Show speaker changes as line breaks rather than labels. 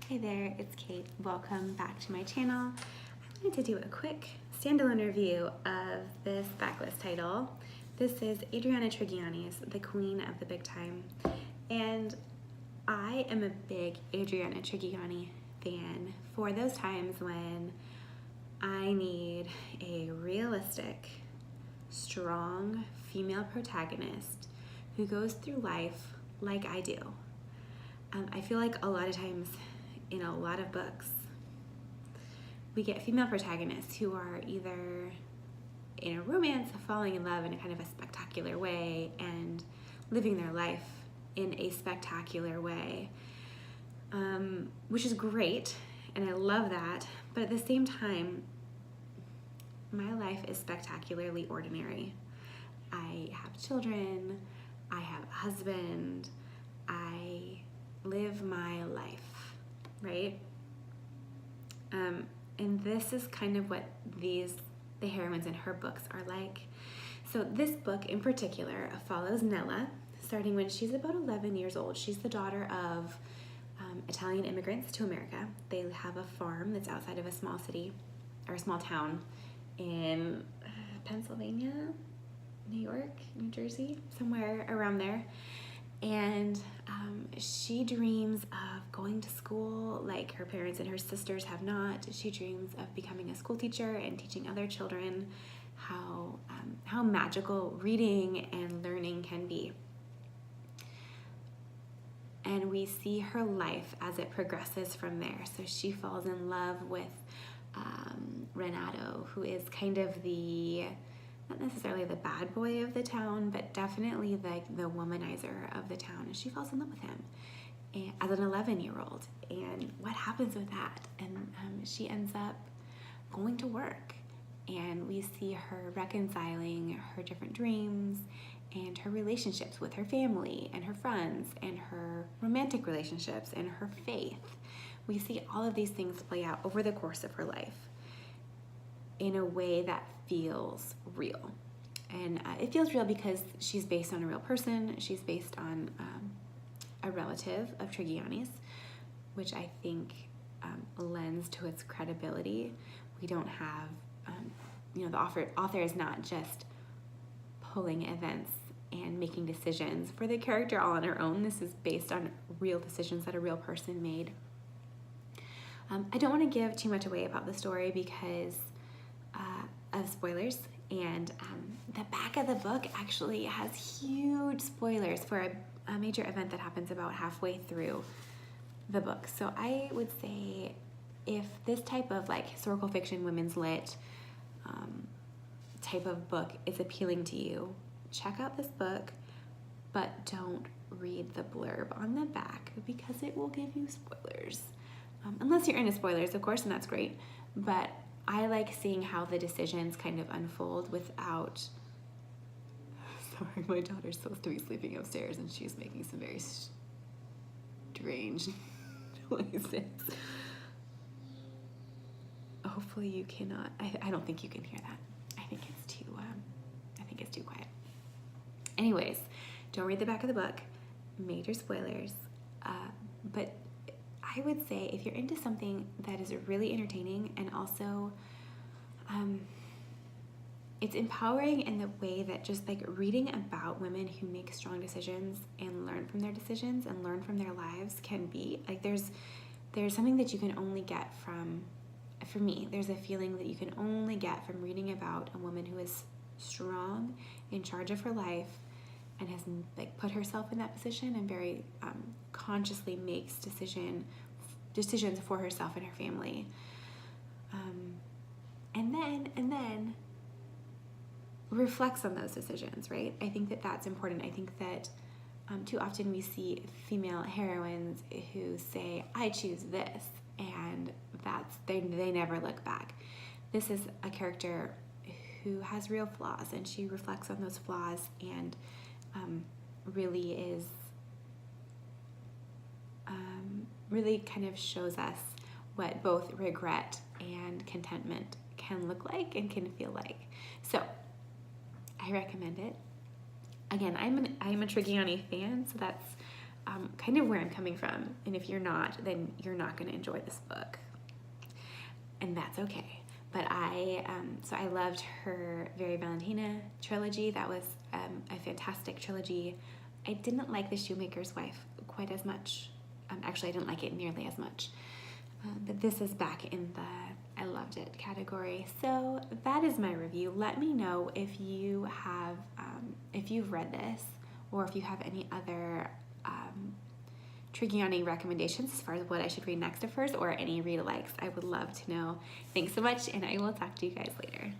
Hey there, it's Kate. Welcome back to my channel. I wanted to do a quick standalone review of this backlist title. This is Adriana Trigiani's The Queen of the Big Time. And I am a big Adriana Trigiani fan for those times when I need a realistic, strong female protagonist who goes through life like I do. I feel like a lot of times in a lot of books, we get female protagonists who are either in a romance, falling in love in a kind of a spectacular way and living their life in a spectacular way, which is great, and I love that. But at the same time, my life is spectacularly ordinary. I have children, I have a husband, I live my life, right? And this is kind of what the heroines in her books are like. So this book in particular follows Nella, starting when she's about 11 years old. She's the daughter of Italian immigrants to America. They have a farm that's outside of a small city, or a small town in Pennsylvania, New York, New Jersey, somewhere around there. And she dreams of going to school like her parents and her sisters have not. She dreams of becoming a school teacher and teaching other children how magical reading and learning can be. And we see her life as it progresses from there. So she falls in love with Renato, who is kind of not necessarily the bad boy of the town, but definitely like the womanizer of the town. And she falls in love with him as an 11-year-old. And what happens with that? And she ends up going to work. And we see her reconciling her different dreams and her relationships with her family and her friends and her romantic relationships and her faith. We see all of these things play out over the course of her life in a way that feels real. And it feels real because she's based on a real person. She's based on a relative of Trigiani's, which I think lends to its credibility. We don't have, the author is not just pulling events and making decisions for the character all on her own. This is based on real decisions that a real person made. I don't want to give too much away about the story because of spoilers, and the back of the book actually has huge spoilers for a major event that happens about halfway through the book. So I would say if this type of like historical fiction, women's lit type of book is appealing to you, check out this book, but don't read the blurb on the back because it will give you spoilers. Unless you're into spoilers, of course, and that's great, but I like seeing how the decisions kind of unfold without... Sorry, my daughter's supposed to be sleeping upstairs and she's making some very strange noises. Hopefully you cannot... I don't think you can hear that. I think it's too quiet. Anyways, don't read the back of the book. Major spoilers. But I would say if you're into something that is really entertaining and also it's empowering in the way that just like reading about women who make strong decisions and learn from their decisions and learn from their lives can be like there's something that you can only get from, for me, there's a feeling that you can only get from reading about a woman who is strong, in charge of her life, and has like put herself in that position and very consciously makes decisions for herself and her family, and then reflects on those decisions, right? I think that that's important. I think that too often we see female heroines who say, I choose this, and they never look back. This is a character who has real flaws, and she reflects on those flaws and really kind of shows us what both regret and contentment can look like and can feel like. So I recommend it. Again, I'm a Trigiani fan, so that's kind of where I'm coming from. And if you're not, then you're not going to enjoy this book. And that's okay. But so I loved her Very Valentina trilogy. That was a fantastic trilogy. I didn't like The Shoemaker's Wife quite as much. Actually, I didn't like it nearly as much. But this is back in the I loved it category. So that is my review. Let me know if you have, if you've read this, or if you have any other Trigiani recommendations as far as what I should read next of hers, or any read-alikes. I would love to know. Thanks so much, and I will talk to you guys later.